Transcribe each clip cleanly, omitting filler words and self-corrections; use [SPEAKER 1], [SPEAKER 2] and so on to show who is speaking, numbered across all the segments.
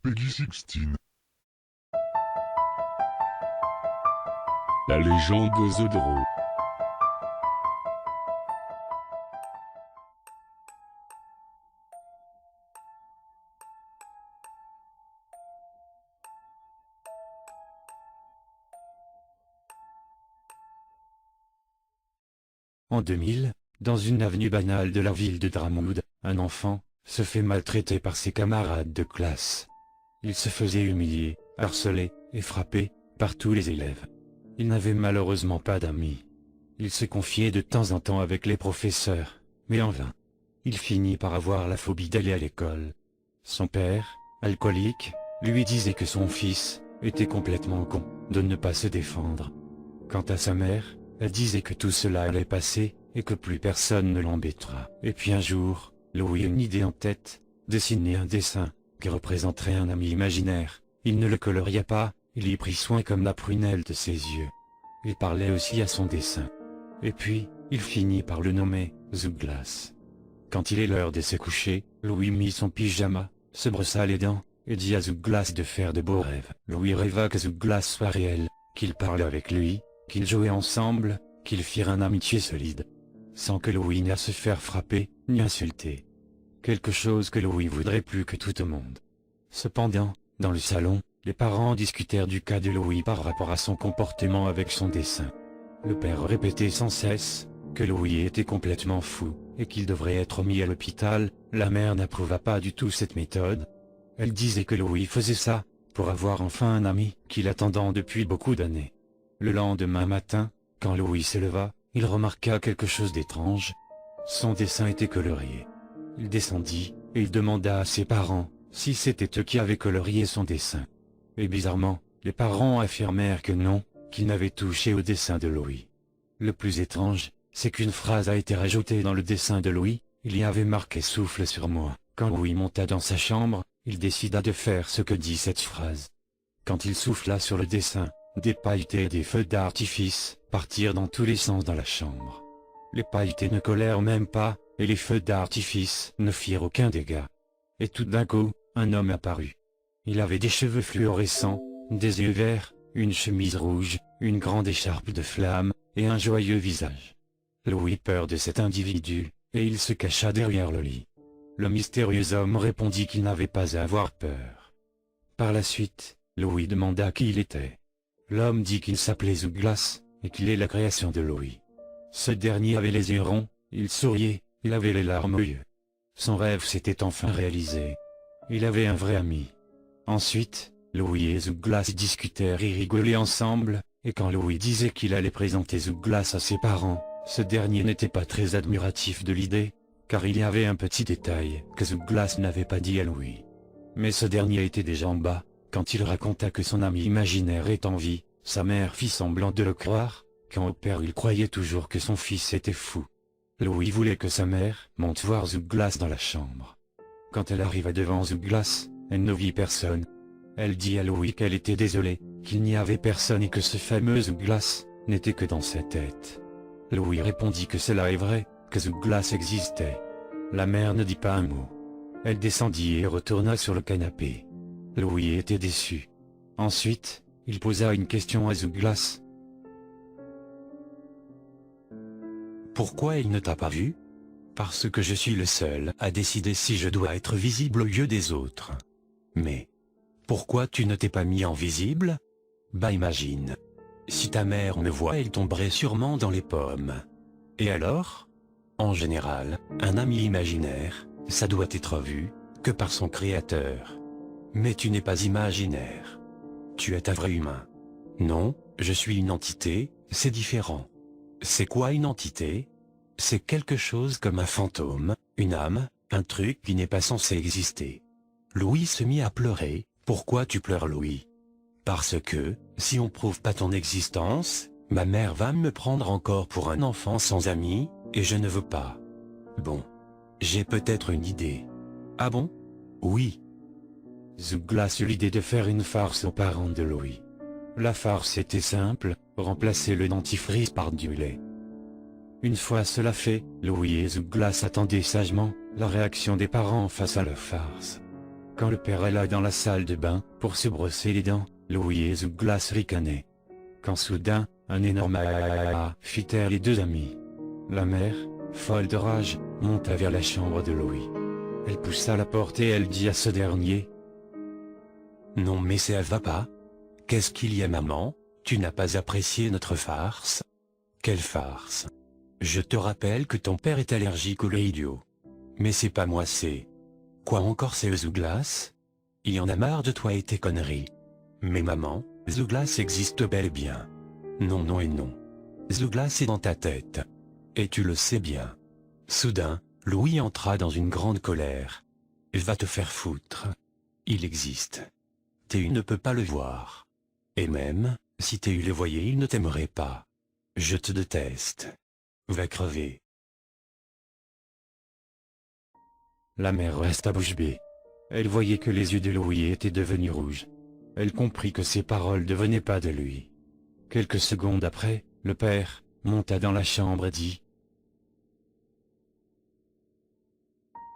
[SPEAKER 1] Peggy 16.
[SPEAKER 2] La légende de Zodro.
[SPEAKER 3] En 2000, dans une avenue banale de la ville de Dramoud, un enfant se fait maltraiter par ses camarades de classe. Il se faisait humilier, harceler et frapper par tous les élèves. Il n'avait malheureusement pas d'amis. Il se confiait de temps en temps avec les professeurs, mais en vain. Il finit par avoir la phobie d'aller à l'école. Son père, alcoolique, lui disait que son fils était complètement con de ne pas se défendre. Quant à sa mère, elle disait que tout cela allait passer, et que plus personne ne l'embêtera. Et puis un jour, Louis eut une idée en tête, dessiner un dessin, qui représenterait un ami imaginaire. Il ne le coloria pas, il y prit soin comme la prunelle de ses yeux. Il parlait aussi à son dessin. Et puis, il finit par le nommer, Zuglas. Quand il est l'heure de se coucher, Louis mit son pyjama, se brossa les dents, et dit à Zuglas de faire de beaux rêves. Louis rêva que Zuglas soit réel, qu'il parle avec lui, qu'ils jouaient ensemble, qu'ils firent une amitié solide. Sans que Louis n'ait à se faire frapper, ni insulter. Quelque chose que Louis voudrait plus que tout au monde. Cependant, dans le salon, les parents discutèrent du cas de Louis par rapport à son comportement avec son dessin. Le père répétait sans cesse que Louis était complètement fou, et qu'il devrait être mis à l'hôpital. La mère n'approuva pas du tout cette méthode. Elle disait que Louis faisait ça pour avoir enfin un ami qu'il attendait depuis beaucoup d'années. Le lendemain matin, quand Louis se leva, il remarqua quelque chose d'étrange. Son dessin était colorié. Il descendit, et il demanda à ses parents si c'était eux qui avaient colorié son dessin. Et bizarrement, les parents affirmèrent que non, qu'ils n'avaient touché au dessin de Louis. Le plus étrange, c'est qu'une phrase a été rajoutée dans le dessin de Louis. Il y avait marqué « Souffle sur moi ». Quand Louis monta dans sa chambre, il décida de faire ce que dit cette phrase. Quand il souffla sur le dessin, des pailletés et des feux d'artifice partirent dans tous les sens dans la chambre. Les pailletés ne collèrent même pas, et les feux d'artifice ne firent aucun dégât. Et tout d'un coup, un homme apparut. Il avait des cheveux fluorescents, des yeux verts, une chemise rouge, une grande écharpe de flammes, et un joyeux visage. Louis eut peur de cet individu, et il se cacha derrière le lit. Le mystérieux homme répondit qu'il n'avait pas à avoir peur. Par la suite, Louis demanda qui il était. L'homme dit qu'il s'appelait Zuglas, et qu'il est la création de Louis. Ce dernier avait les yeux ronds, il souriait, il avait les larmes aux yeux. Son rêve s'était enfin réalisé. Il avait un vrai ami. Ensuite, Louis et Zuglas discutèrent et rigolaient ensemble, et quand Louis disait qu'il allait présenter Zuglas à ses parents, ce dernier n'était pas très admiratif de l'idée, car il y avait un petit détail que Zuglas n'avait pas dit à Louis. Mais ce dernier était déjà en bas, quand il raconta que son ami imaginaire est en vie. Sa mère fit semblant de le croire, quand au père il croyait toujours que son fils était fou. Louis voulait que sa mère monte voir Zuglas dans la chambre. Quand elle arriva devant Zuglas, elle ne vit personne. Elle dit à Louis qu'elle était désolée, qu'il n'y avait personne et que ce fameux Zuglas n'était que dans sa tête. Louis répondit que cela est vrai, que Zuglas existait. La mère ne dit pas un mot. Elle descendit et retourna sur le canapé. Louis était déçu. Ensuite, il posa une question à Zuglas.
[SPEAKER 4] Pourquoi il ne t'a pas vu? Parce que je suis le seul à décider si je dois être visible aux yeux des autres. Mais, pourquoi tu ne t'es pas mis en visible? Bah imagine. Si ta mère me voit, elle tomberait sûrement dans les pommes. Et alors? En général, un ami imaginaire, ça doit être vu que par son créateur. Mais tu n'es pas imaginaire. Tu es un vrai humain. Non, je suis une entité, c'est différent. C'est quoi une entité? C'est quelque chose comme un fantôme, une âme, un truc qui n'est pas censé exister. Louis se mit à pleurer. Pourquoi tu pleures, Louis? Parce que, si on prouve pas ton existence, ma mère va me prendre encore pour un enfant sans amis, et je ne veux pas. Bon. J'ai peut-être une idée. Ah bon? Oui.
[SPEAKER 3] Zuglas eut l'idée de faire une farce aux parents de Louis. La farce était simple, remplacer le dentifrice par du lait. Une fois cela fait, Louis et Zuglas attendaient sagement la réaction des parents face à leur farce. Quand le père alla dans la salle de bain, pour se brosser les dents, Louis et Zouglas ricanaient. Quand soudain, un énorme fit taire les deux amis. La mère, folle de rage, monta vers la chambre de Louis. Elle poussa la porte et elle dit à ce dernier:
[SPEAKER 4] Non mais ça va pas. Qu'est-ce qu'il y a maman? Tu n'as pas apprécié notre farce? Quelle farce? Je te rappelle que ton père est allergique au lait idiot. Mais c'est pas moi, c'est... Quoi encore, c'est Zouglas? Il y en a marre de toi et tes conneries. Mais maman, Zouglas existe bel et bien. Non, non et non. Zouglas est dans ta tête. Et tu le sais bien. Soudain, Louis entra dans une grande colère. Va te faire foutre. Il existe. Théu ne peut pas le voir. Et même, si Théu le voyait, il ne t'aimerait pas. Je te déteste. Va crever.
[SPEAKER 3] La mère resta bouche bée. Elle voyait que les yeux de Louis étaient devenus rouges. Elle comprit que ces paroles ne venaient pas de lui. Quelques secondes après, le père monta dans la chambre et dit: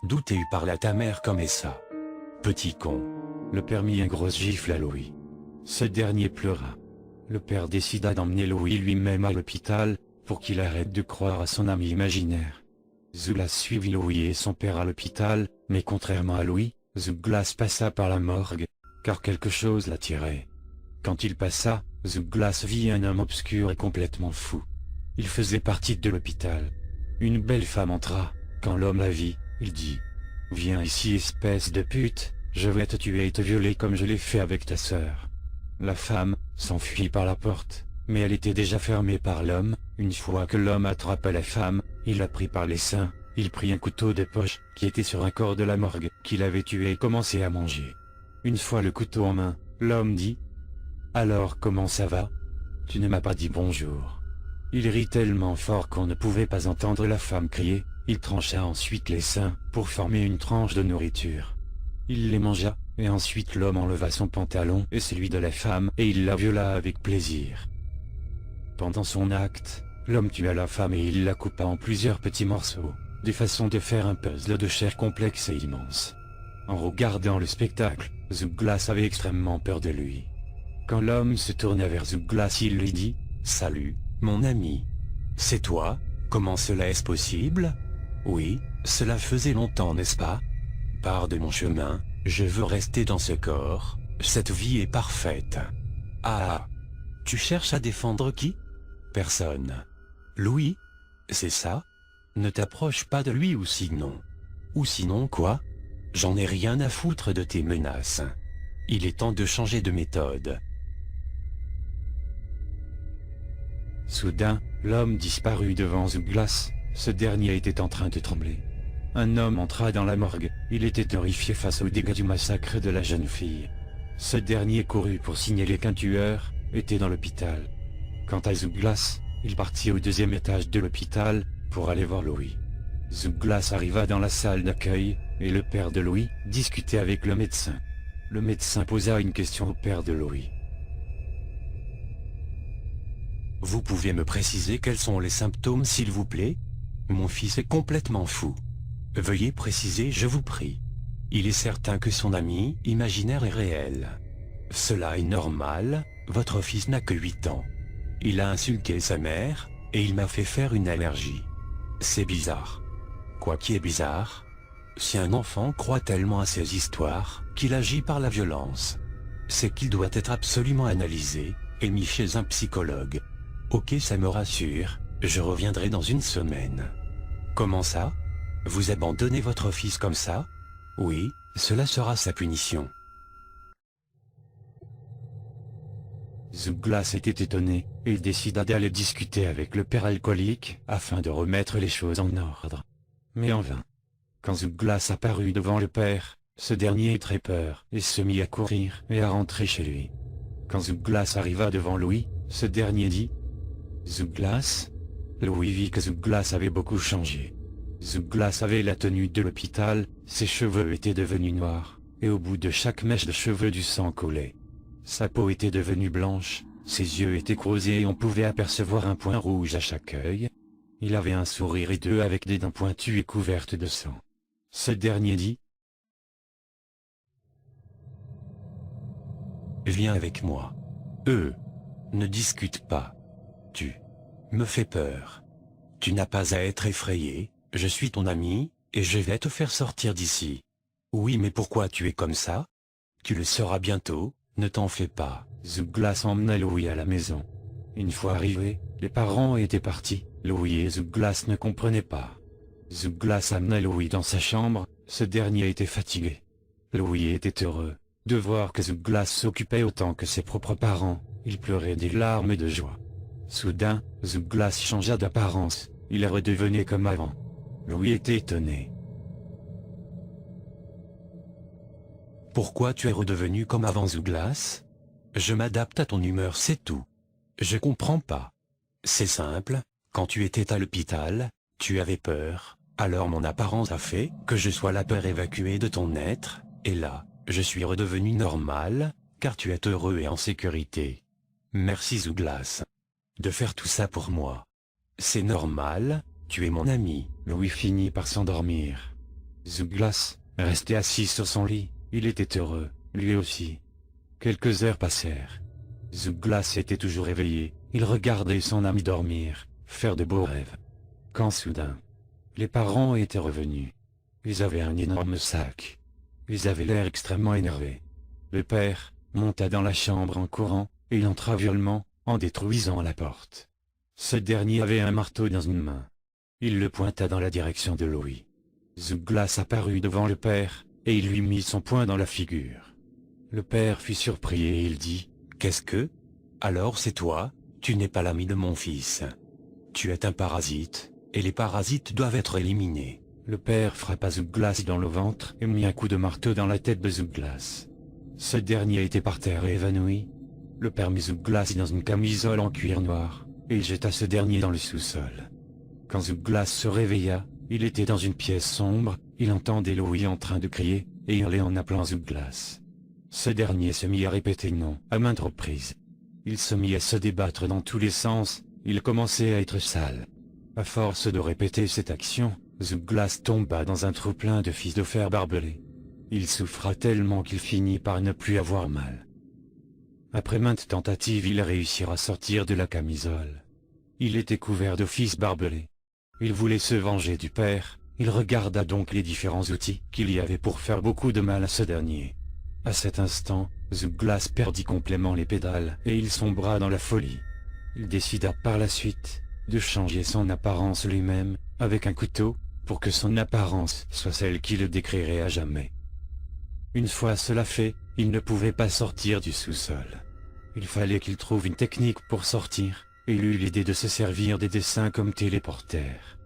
[SPEAKER 4] D'où Théu parle à ta mère comme ça? Petit con.
[SPEAKER 3] Le père mit un gros gifle à Louis. Ce dernier pleura. Le père décida d'emmener Louis lui-même à l'hôpital, pour qu'il arrête de croire à son ami imaginaire. Zouglas suivit Louis et son père à l'hôpital, mais contrairement à Louis, Zouglas passa par la morgue, car quelque chose l'attirait. Quand il passa, Zouglas vit un homme obscur et complètement fou. Il faisait partie de l'hôpital. Une belle femme entra. Quand l'homme la vit, il dit: Viens ici, espèce de pute, je vais te tuer et te violer comme je l'ai fait avec ta sœur. La femme s'enfuit par la porte, mais elle était déjà fermée par l'homme. Une fois que l'homme attrapa la femme, il la prit par les seins, il prit un couteau de poche qui était sur un corps de la morgue qu'il avait tué et commençait à manger. Une fois le couteau en main, l'homme dit: Alors comment ça va? Tu ne m'as pas dit bonjour. Il rit tellement fort qu'on ne pouvait pas entendre la femme crier. Il trancha ensuite les seins pour former une tranche de nourriture. Il les mangea, et ensuite l'homme enleva son pantalon et celui de la femme et il la viola avec plaisir. Pendant son acte, l'homme tua la femme et il la coupa en plusieurs petits morceaux, des façons de faire un puzzle de chair complexe et immense. En regardant le spectacle, Zouglas avait extrêmement peur de lui. Quand l'homme se tourna vers Zouglas, il lui dit:
[SPEAKER 4] Salut, mon ami. C'est toi? Comment cela est-ce possible? Oui, cela faisait longtemps, n'est-ce pas? Pars de mon chemin, je veux rester dans ce corps, cette vie est parfaite. Ah! Tu cherches à défendre qui? Personne. Louis? C'est ça? Ne t'approche pas de lui ou sinon. Ou sinon quoi? J'en ai rien à foutre de tes menaces. Il est temps de changer de méthode.
[SPEAKER 3] Soudain, l'homme disparut devant Zouglas. Ce dernier était en train de trembler. Un homme entra dans la morgue. Il était horrifié face aux dégâts du massacre de la jeune fille. Ce dernier courut pour signaler qu'un tueur était dans l'hôpital. Quant à Zouglas, il partit au deuxième étage de l'hôpital pour aller voir Louis. Zouglas arriva dans la salle d'accueil, et le père de Louis discutait avec le médecin. Le médecin posa une question au père de Louis.
[SPEAKER 4] Vous pouvez me préciser quels sont les symptômes s'il vous plaît? Mon fils est complètement fou. Veuillez préciser, je vous prie. Il est certain que son ami imaginaire est réel. Cela est normal, votre fils n'a que 8 ans. Il a insulté sa mère, et il m'a fait faire une allergie. C'est bizarre. Quoi qui est bizarre? Si un enfant croit tellement à ces histoires, qu'il agit par la violence, c'est qu'il doit être absolument analysé, et mis chez un psychologue. Ok, ça me rassure, je reviendrai dans une semaine. Comment ça? Vous abandonnez votre fils comme ça? Oui, cela sera sa punition.
[SPEAKER 3] Zouglas était étonné, et il décida d'aller discuter avec le père alcoolique, afin de remettre les choses en ordre. Mais en vain. Quand Zouglas apparut devant le père, ce dernier eut très peur, et se mit à courir et à rentrer chez lui. Quand Zouglas arriva devant Louis, ce dernier dit: Zouglas? Louis vit que Zouglas avait beaucoup changé. Zouglas avait la tenue de l'hôpital, ses cheveux étaient devenus noirs, et au bout de chaque mèche de cheveux du sang coulait. Sa peau était devenue blanche, ses yeux étaient creusés et on pouvait apercevoir un point rouge à chaque œil. Il avait un sourire hideux avec des dents pointues et couvertes de sang. Ce dernier dit:
[SPEAKER 4] Viens avec moi. Ne discute pas. Tu me fais peur. Tu n'as pas à être effrayé, je suis ton ami, et je vais te faire sortir d'ici. Oui, mais pourquoi tu es comme ça? Tu le sauras bientôt, ne t'en fais pas.
[SPEAKER 3] Zuglas emmena Louis à la maison. Une fois arrivés, les parents étaient partis. Louis et Zuglas ne comprenaient pas. Zuglas amena Louis dans sa chambre, ce dernier était fatigué. Louis était heureux de voir que Zuglas s'occupait autant que ses propres parents, il pleurait des larmes de joie. Soudain, Zuglas changea d'apparence, il redevenait comme avant. Louis était étonné.
[SPEAKER 4] Pourquoi tu es redevenu comme avant, Zuglas? Je m'adapte à ton humeur, c'est tout. Je comprends pas. C'est simple, quand tu étais à l'hôpital, tu avais peur, alors mon apparence a fait que je sois la peur évacuée de ton être, et là, je suis redevenu normal, car tu es heureux et en sécurité. Merci Zuglas. De faire tout ça pour moi. C'est normal, tu es mon ami.
[SPEAKER 3] Louis finit par s'endormir. Zuglas restait assis sur son lit, il était heureux, lui aussi. Quelques heures passèrent. Zuglas était toujours éveillé, il regardait son ami dormir, faire de beaux rêves. Quand soudain, les parents étaient revenus. Ils avaient un énorme sac. Ils avaient l'air extrêmement énervés. Le père monta dans la chambre en courant, et il entra violemment, en détruisant la porte. Ce dernier avait un marteau dans une main. Il le pointa dans la direction de Louis. Zuglas apparut devant le père, et il lui mit son poing dans la figure. Le père fut surpris et il dit «
[SPEAKER 4] Qu'est-ce que? Alors c'est toi, tu n'es pas l'ami de mon fils. Tu es un parasite, et les parasites doivent être éliminés. »
[SPEAKER 3] Le père frappa Zuglas dans le ventre et mit un coup de marteau dans la tête de Zuglas. Ce dernier était par terre et évanoui. Le père mit Zuglas dans une camisole en cuir noir, et il jeta ce dernier dans le sous-sol. Quand Zuglas se réveilla, il était dans une pièce sombre, il entendait Louis en train de crier, et hurler en appelant Zuglas. Ce dernier se mit à répéter non, à maintes reprises. Il se mit à se débattre dans tous les sens, il commençait à être sale. À force de répéter cette action, Zuglas tomba dans un trou plein de fils de fer barbelés. Il souffra tellement qu'il finit par ne plus avoir mal. Après maintes tentatives, il réussira à sortir de la camisole. Il était couvert de fils barbelés. Il voulait se venger du père, il regarda donc les différents outils qu'il y avait pour faire beaucoup de mal à ce dernier. À cet instant, Zuglas perdit complètement les pédales et il sombra dans la folie. Il décida par la suite de changer son apparence lui-même, avec un couteau, pour que son apparence soit celle qui le décrirait à jamais. Une fois cela fait, il ne pouvait pas sortir du sous-sol. Il fallait qu'il trouve une technique pour sortir, et il eut l'idée de se servir des dessins comme téléporteurs.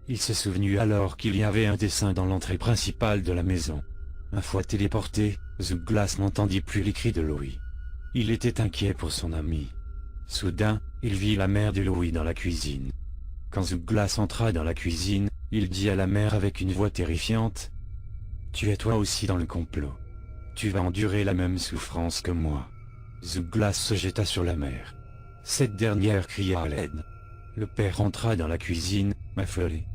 [SPEAKER 3] Il se souvenu alors qu'il y avait un dessin dans l'entrée principale de la maison. Une fois téléporté, Zuglas n'entendit plus les cris de Louis. Il était inquiet pour son ami. Soudain, il vit la mère de Louis dans la cuisine. Quand Zuglas entra dans la cuisine, il dit à la mère avec une voix terrifiante « Tu es toi aussi dans le complot. Tu vas endurer la même souffrance que moi. » Zuglas se jeta sur la mère. Cette dernière cria à l'aide. Le père entra dans la cuisine, affolé.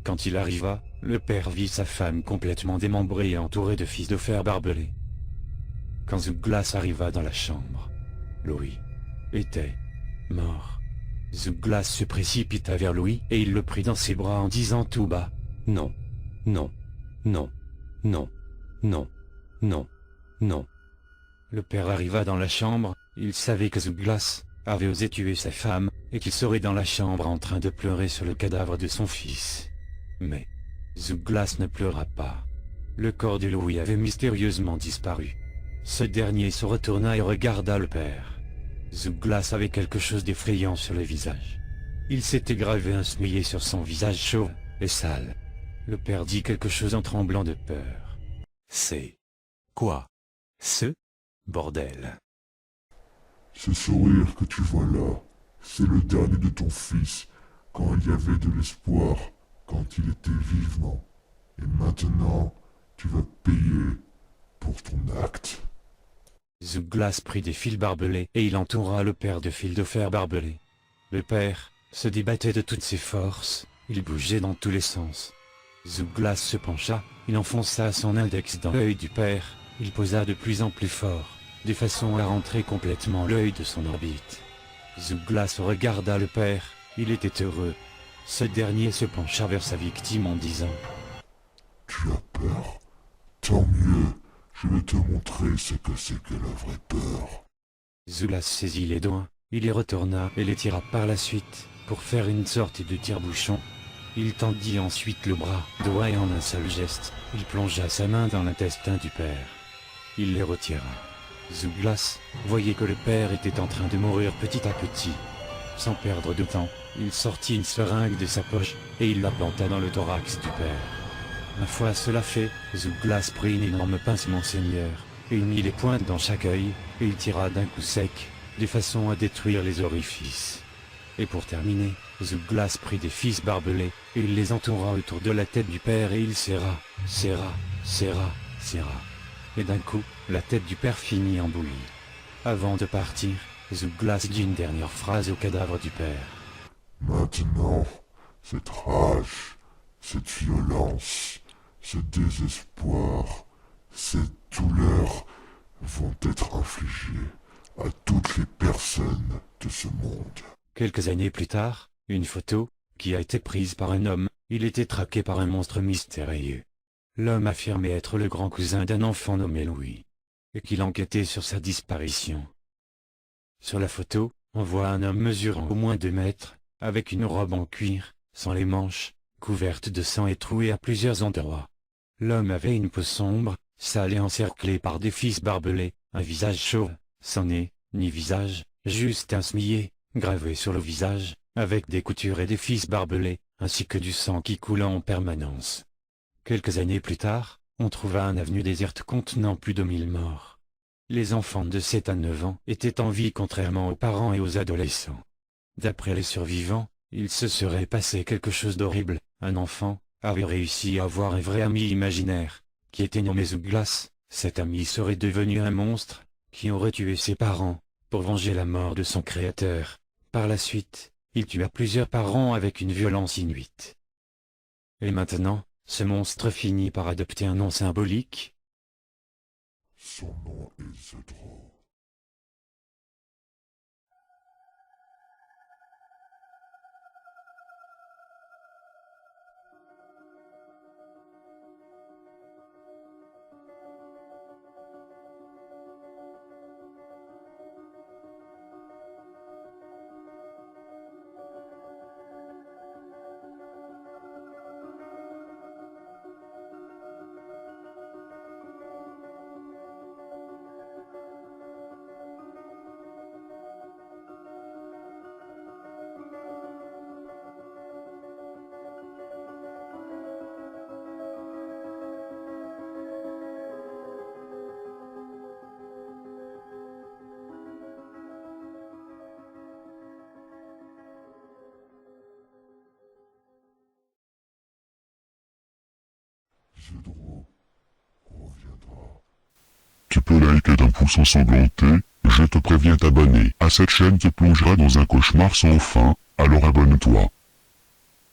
[SPEAKER 3] Quand il arriva, le père vit sa femme complètement démembrée et entourée de fils de fer barbelés. Quand Zuglas arriva dans la chambre, Louis était mort. Zuglas se précipita vers Louis et il le prit dans ses bras en disant tout bas « Non, non, non, non, non, non, non. » Le père arriva dans la chambre, il savait que Zuglas avait osé tuer sa femme, et qu'il serait dans la chambre en train de pleurer sur le cadavre de son fils. Mais Zuglas ne pleura pas. Le corps de Louis avait mystérieusement disparu. Ce dernier se retourna et regarda le père. Zuglas avait quelque chose d'effrayant sur le visage. Il s'était gravé un smiley sur son visage chauve et sale. Le père dit quelque chose en tremblant de peur.
[SPEAKER 4] « C'est quoi ce bordel? »
[SPEAKER 1] Ce sourire que tu vois là, c'est le dernier de ton fils, quand il y avait de l'espoir, quand il était vivant. Et maintenant, tu vas payer pour ton acte.
[SPEAKER 3] Zuglas prit des fils barbelés et il entoura le père de fils de fer barbelés. Le père se débattait de toutes ses forces, il bougeait dans tous les sens. Zuglas se pencha, il enfonça son index dans l'œil du père, il posa de plus en plus fort. de façon à rentrer complètement l'œil de son orbite. Zouglas regarda le père, il était heureux. Ce dernier se pencha vers sa victime en disant
[SPEAKER 1] « Tu as peur? Tant mieux, je vais te montrer ce que c'est que la vraie peur. »
[SPEAKER 3] Zouglas saisit les doigts, il y retourna et les tira par la suite, pour faire une sorte de tire-bouchon. Il tendit ensuite le bras, doigt et en un seul geste, il plongea sa main dans l'intestin du père. Il les retira. Zouglas voyait que le père était en train de mourir petit à petit. Sans perdre de temps, il sortit une seringue de sa poche, et il la planta dans le thorax du père. Une fois cela fait, Zouglas prit une énorme pince monseigneur, et il mit les pointes dans chaque œil, et il tira d'un coup sec, de façon à détruire les orifices. Et pour terminer, Zouglas prit des fils barbelés, et il les entoura autour de la tête du père et il serra. Et d'un coup, la tête du père finit en bouillie. Avant de partir, Zouglas dit une dernière phrase au cadavre du père.
[SPEAKER 1] « Maintenant, cette rage, cette violence, ce désespoir, cette douleur vont être infligées à toutes les personnes de ce monde. »
[SPEAKER 3] Quelques années plus tard, une photo, qui a été prise par un homme, il était traqué par un monstre mystérieux. L'homme affirmait être le grand cousin d'un enfant nommé Louis, et qu'il enquêtait sur sa disparition. Sur la photo, on voit un homme mesurant au moins 2 mètres, avec une robe en cuir, sans les manches, couverte de sang et trouée à plusieurs endroits. L'homme avait une peau sombre, sale et encerclée par des fils barbelés, un visage chauve, sans nez, ni visage, juste un smilé, gravé sur le visage, avec des coutures et des fils barbelés, ainsi que du sang qui coulait en permanence. Quelques années plus tard, on trouva une avenue déserte contenant plus de 1000 morts. Les enfants de 7 à 9 ans étaient en vie contrairement aux parents et aux adolescents. D'après les survivants, il se serait passé quelque chose d'horrible. Un enfant avait réussi à avoir un vrai ami imaginaire, qui était nommé Zouglas. Cet ami serait devenu un monstre, qui aurait tué ses parents, pour venger la mort de son créateur. Par la suite, il tua plusieurs parents avec une violence inuite. Et maintenant, ce monstre finit par adopter un nom symbolique.
[SPEAKER 1] Son nom est Zedro. Zedro reviendra.
[SPEAKER 2] Tu peux liker d'un pouce ensanglanté, je te préviens t'abonner. À cette chaîne te plongera dans un cauchemar sans fin, alors abonne-toi.